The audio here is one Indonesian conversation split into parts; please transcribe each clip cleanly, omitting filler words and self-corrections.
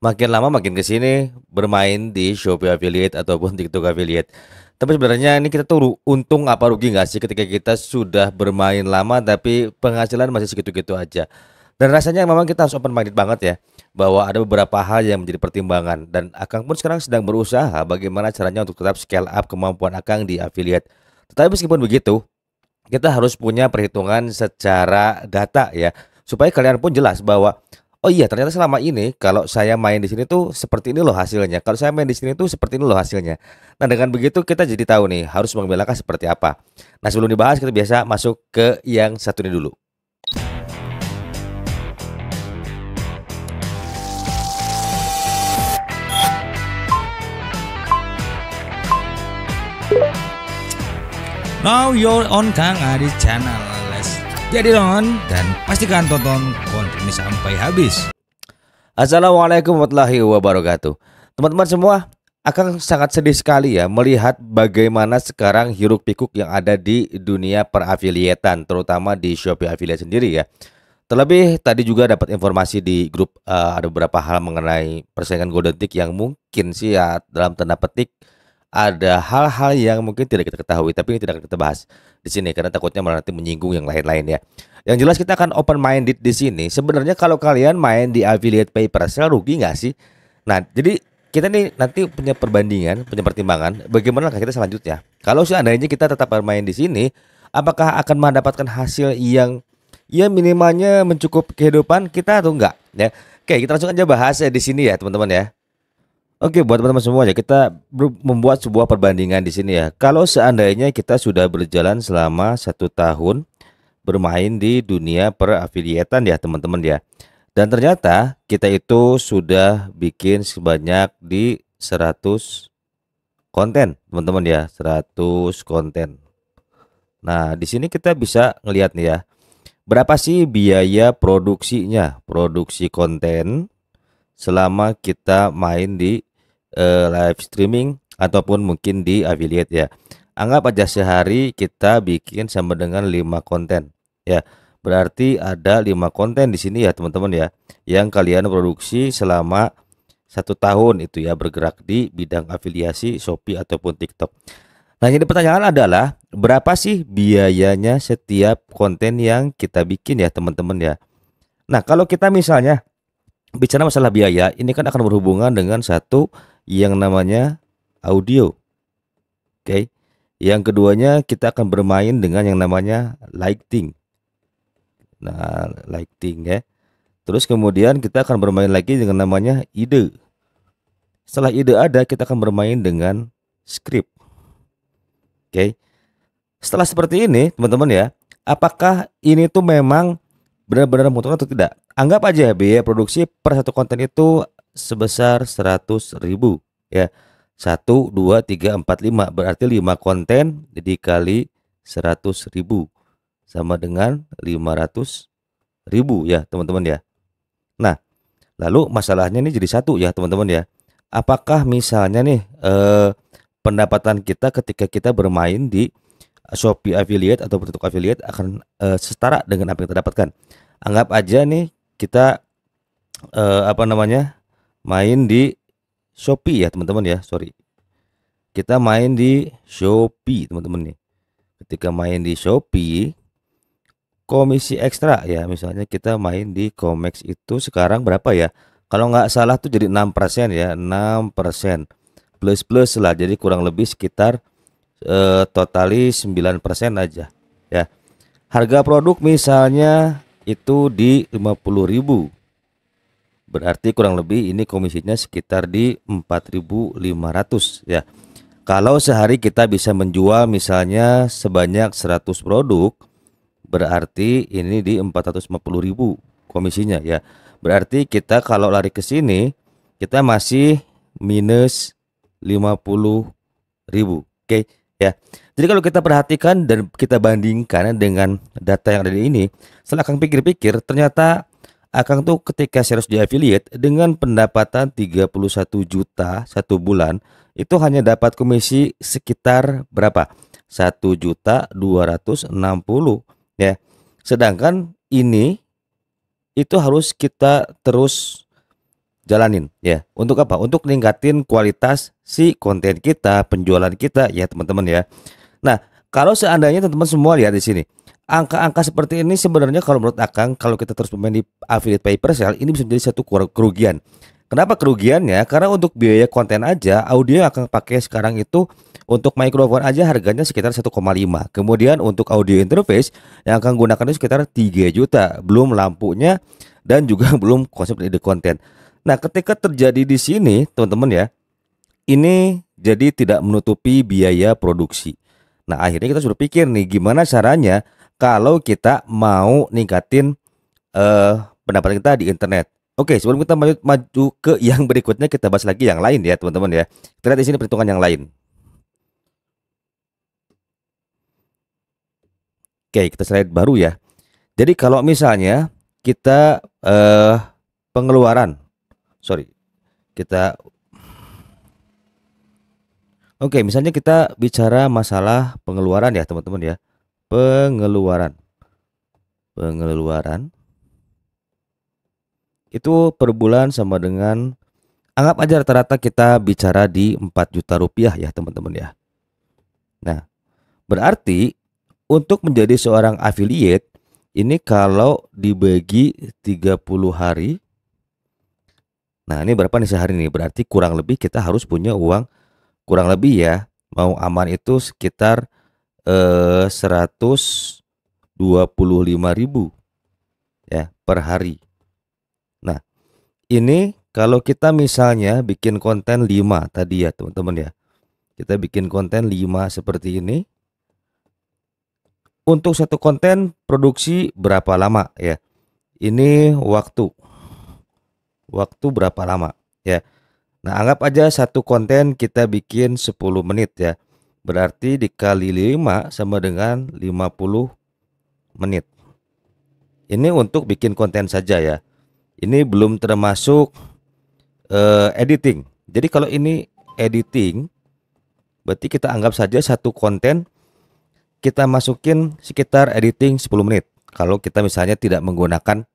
Makin lama makin ke sini bermain di Shopee Affiliate ataupun TikTok Affiliate. Tapi sebenarnya ini kita tuh untung apa rugi nggak sih ketika kita sudah bermain lama tapi penghasilan masih segitu-gitu aja. Dan rasanya memang kita harus open minded banget ya, bahwa ada beberapa hal yang menjadi pertimbangan dan Akang pun sekarang sedang berusaha bagaimana caranya untuk tetap scale up kemampuan Akang di affiliate. Tetapi meskipun begitu, kita harus punya perhitungan secara data ya, supaya kalian pun jelas bahwa oh iya ternyata selama ini kalau saya main di sini tuh seperti ini loh hasilnya. Kalau saya main di sini tuh seperti ini loh hasilnya. Nah, dengan begitu kita jadi tahu nih harus mengambil langkah seperti apa. Nah, sebelum dibahas kita biasa masuk ke yang satu ini dulu. Now you're on Kang Adi Channel. Let's get it on dan pastikan tonton konten ini sampai habis. Assalamualaikum warahmatullahi wabarakatuh. Teman-teman semua, Akang sangat sedih sekali ya melihat bagaimana sekarang hiruk pikuk yang ada di dunia perafiliatan, terutama di Shopee Affiliate sendiri ya. Terlebih tadi juga dapat informasi di grup, ada beberapa hal mengenai persaingan Golden Tick yang mungkin sih ya dalam tanda petik ada hal-hal yang mungkin tidak kita ketahui, tapi ini tidak akan kita bahas di sini karena takutnya malah nanti menyinggung yang lain-lain ya. Yang jelas kita akan open minded di sini. Sebenarnya kalau kalian main di affiliate pay per sale rugi nggak sih? Nah, jadi kita nih nanti punya perbandingan, punya pertimbangan bagaimana langkah kita selanjutnya. Kalau seandainya kita tetap bermain di sini, apakah akan mendapatkan hasil yang ya minimalnya mencukupi kehidupan kita atau enggak ya? Oke, kita langsung aja bahas di sini ya, teman-teman ya. Oke, buat teman-teman semua ya, kita membuat sebuah perbandingan di sini ya. Kalau seandainya kita sudah berjalan selama 1 tahun bermain di dunia perafiliatan ya, teman-teman ya. Dan ternyata kita itu sudah bikin sebanyak di 100 konten, teman-teman ya, 100 konten. Nah, di sini kita bisa ngelihat nih ya, berapa sih biaya produksinya, produksi konten selama kita main di live streaming ataupun mungkin di affiliate ya. Anggap aja sehari kita bikin sama dengan 5 konten ya. Berarti ada 5 konten di sini ya teman-teman ya, yang kalian produksi selama 1 tahun itu ya bergerak di bidang afiliasi Shopee ataupun TikTok. Nah, jadi pertanyaan adalah berapa sih biayanya setiap konten yang kita bikin ya teman-teman ya. Nah, kalau kita misalnya bicara masalah biaya, ini kan akan berhubungan dengan satu yang namanya audio. Oke. Yang keduanya kita akan bermain dengan yang namanya lighting. Nah, lighting ya. Terus kemudian kita akan bermain lagi dengan namanya ide. Setelah ide ada, kita akan bermain dengan script. Oke. Setelah seperti ini, teman-teman ya, apakah ini tuh memang benar-benar menguntungkan atau tidak? Anggap aja biaya produksi per satu konten itu sebesar 100.000 ya. 1, 2, 3, 4, 5 berarti 5 konten dikali 100.000 sama dengan 500.000 ya teman-teman ya. Nah, lalu masalahnya ini jadi satu ya teman-teman ya. Apakah misalnya nih pendapatan kita ketika kita bermain di Shopee Affiliate atau TikTok Affiliate akan setara dengan apa yang kita dapatkan? Anggap aja nih kita main di Shopee ya teman-teman ya. Sorry, kita main di Shopee teman-teman nih. Ketika main di Shopee, komisi ekstra ya, misalnya kita main di Comex itu sekarang berapa ya? Kalau nggak salah tuh jadi 6% ya, 6% plus lah, jadi kurang lebih sekitar totali 9% aja ya. Harga produk misalnya itu di 50.000, berarti kurang lebih ini komisinya sekitar di 4.500 ya. Kalau sehari kita bisa menjual misalnya sebanyak 100 produk, berarti ini di 450.000 komisinya ya. Berarti kita kalau lari ke sini kita masih minus 50.000. Oke ya. Jadi kalau kita perhatikan dan kita bandingkan dengan data yang ada di ini, setelah Akang pikir-pikir, ternyata Akang tuh ketika serius di affiliate dengan pendapatan 31 juta 1 bulan, itu hanya dapat komisi sekitar berapa? 1.260.000 ya. Sedangkan ini itu harus kita terus jalanin ya. Untuk apa? Untuk ningkatin kualitas si konten kita, penjualan kita ya teman-teman ya. Nah, kalau seandainya teman-teman semua lihat di sini, angka-angka seperti ini sebenarnya kalau menurut Akang, kalau kita terus bermain di affiliate pay per sale, ini bisa menjadi satu kerugian. Kenapa kerugiannya? Karena untuk biaya konten aja, audio yang Akang pakai sekarang itu untuk mikrofon aja harganya sekitar 1,5. Kemudian untuk audio interface yang Akang gunakan itu sekitar 3 juta, belum lampunya dan juga belum konsep ide konten. Nah, ketika terjadi di sini, teman-teman ya, ini jadi tidak menutupi biaya produksi. Nah, akhirnya kita sudah pikir nih gimana caranya kalau kita mau ningkatin pendapatan kita di internet. Oke, sebelum kita maju ke yang berikutnya, kita bahas lagi yang lain ya, teman-teman ya. Kita lihat di sini perhitungan yang lain. Oke, kita slide baru ya. Jadi kalau misalnya kita pengeluaran, misalnya kita bicara masalah pengeluaran ya teman-teman ya. Pengeluaran itu per bulan sama dengan, anggap aja rata-rata kita bicara di 4 juta rupiah ya teman-teman ya. Nah, berarti untuk menjadi seorang affiliate ini kalau dibagi 30 hari, nah ini berapa nih sehari nih? Berarti kurang lebih kita harus punya uang kurang lebih ya, mau aman itu sekitar 125.000 ya per hari. Nah, ini kalau kita misalnya bikin konten 5 tadi ya teman-teman ya. Kita bikin konten 5 seperti ini. Untuk satu konten produksi berapa lama ya? Ini waktu berapa lama ya? Nah, anggap aja satu konten kita bikin 10 menit ya. Berarti dikali 5 sama dengan 50 menit. Ini untuk bikin konten saja ya. Ini belum termasuk editing. Jadi kalau ini editing, berarti kita anggap saja satu konten kita masukin sekitar editing 10 menit. Kalau kita misalnya tidak menggunakan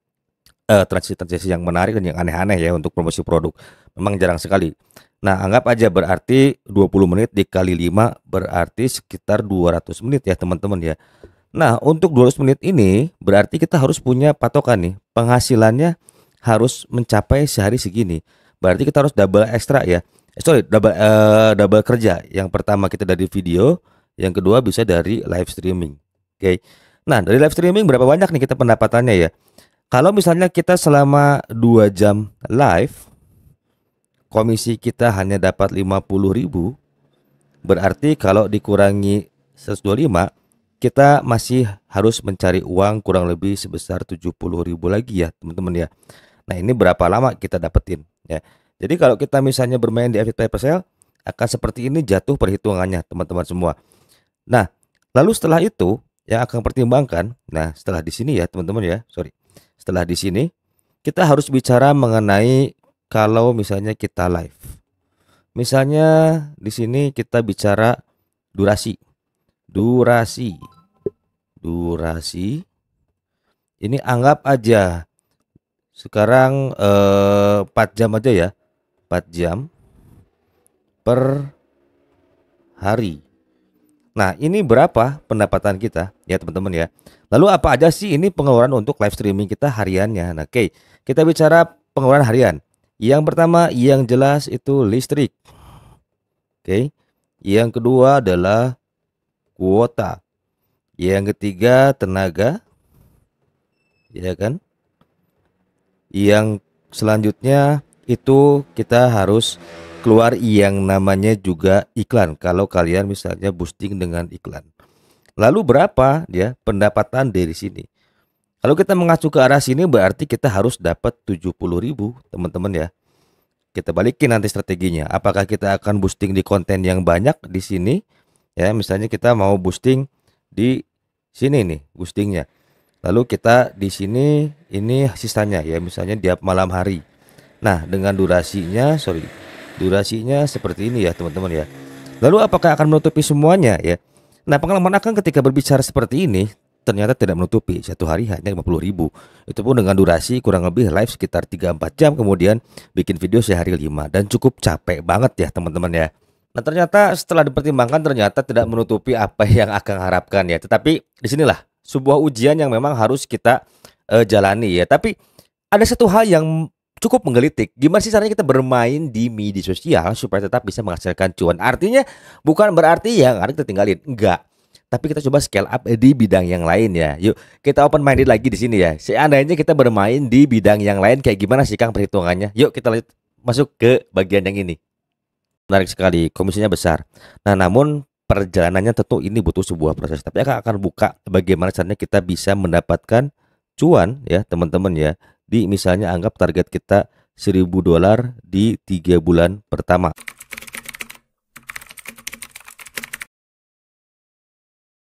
transisi yang menarik dan yang aneh-aneh ya untuk promosi produk, memang jarang sekali. Nah, anggap aja berarti 20 menit dikali 5 berarti sekitar 200 menit ya teman-teman ya. Nah, untuk 200 menit ini berarti kita harus punya patokan nih, penghasilannya harus mencapai sehari segini. Berarti kita harus double ekstra ya. Double kerja. Yang pertama kita dari video, yang kedua bisa dari live streaming. Oke. Nah, dari live streaming berapa banyak nih kita pendapatannya ya? Kalau misalnya kita selama 2 jam live, komisi kita hanya dapat 50.000, berarti kalau dikurangi 125, kita masih harus mencari uang kurang lebih sebesar 70.000 lagi ya teman-teman ya. Nah, ini berapa lama kita dapetin ya. Jadi kalau kita misalnya bermain di affiliate pay per sale, akan seperti ini jatuh perhitungannya teman-teman semua. Nah, lalu setelah itu yang akan pertimbangkan, nah setelah di sini ya teman-teman ya, setelah di sini kita harus bicara mengenai kalau misalnya kita live. Misalnya di sini kita bicara durasi. Ini anggap aja sekarang 4 jam aja ya. 4 jam per hari. Nah, ini berapa pendapatan kita ya teman-teman ya. Lalu apa aja sih ini pengeluaran untuk live streaming kita hariannya? Nah, oke, kita bicara pengeluaran harian. Yang pertama yang jelas itu listrik. Oke. Yang kedua adalah kuota. Yang ketiga tenaga. Ya kan? Yang selanjutnya itu kita harus keluar yang namanya juga iklan kalau kalian misalnya boosting dengan iklan. Lalu berapa ya pendapatan dari sini? Kalau kita mengacu ke arah sini berarti kita harus dapat 70.000 teman-teman ya. Kita balikin nanti strateginya. Apakah kita akan boosting di konten yang banyak di sini? Ya, misalnya kita mau boosting di sini nih, boostingnya. Lalu kita di sini ini sisanya ya, misalnya di malam hari. Nah, dengan durasinya seperti ini ya teman-teman ya. Lalu apakah akan menutupi semuanya ya? Nah, pengalaman Akang ketika berbicara seperti ini ternyata tidak menutupi satu hari hanya 50.000. Itu pun dengan durasi kurang lebih live sekitar 3-4 jam, kemudian bikin video sehari 5, dan cukup capek banget ya teman-teman ya. Nah, ternyata setelah dipertimbangkan ternyata tidak menutupi apa yang akan harapkan ya. Tetapi disinilah sebuah ujian yang memang harus kita jalani ya. Tapi ada satu hal yang cukup menggelitik. Gimana sih caranya kita bermain di media sosial supaya tetap bisa menghasilkan cuan? Artinya bukan berarti yang ada kita tinggalin, enggak. Tapi kita coba scale up di bidang yang lain ya. Yuk, kita open minded lagi di sini ya. Seandainya kita bermain di bidang yang lain, kayak gimana sih Kang perhitungannya? Yuk kita lanjut masuk ke bagian yang ini. Menarik sekali, komisinya besar. Nah, namun perjalanannya tentu ini butuh sebuah proses. Tapi akan buka bagaimana caranya kita bisa mendapatkan cuan ya teman-teman ya. Di misalnya anggap target kita $1.000 di 3 bulan pertama.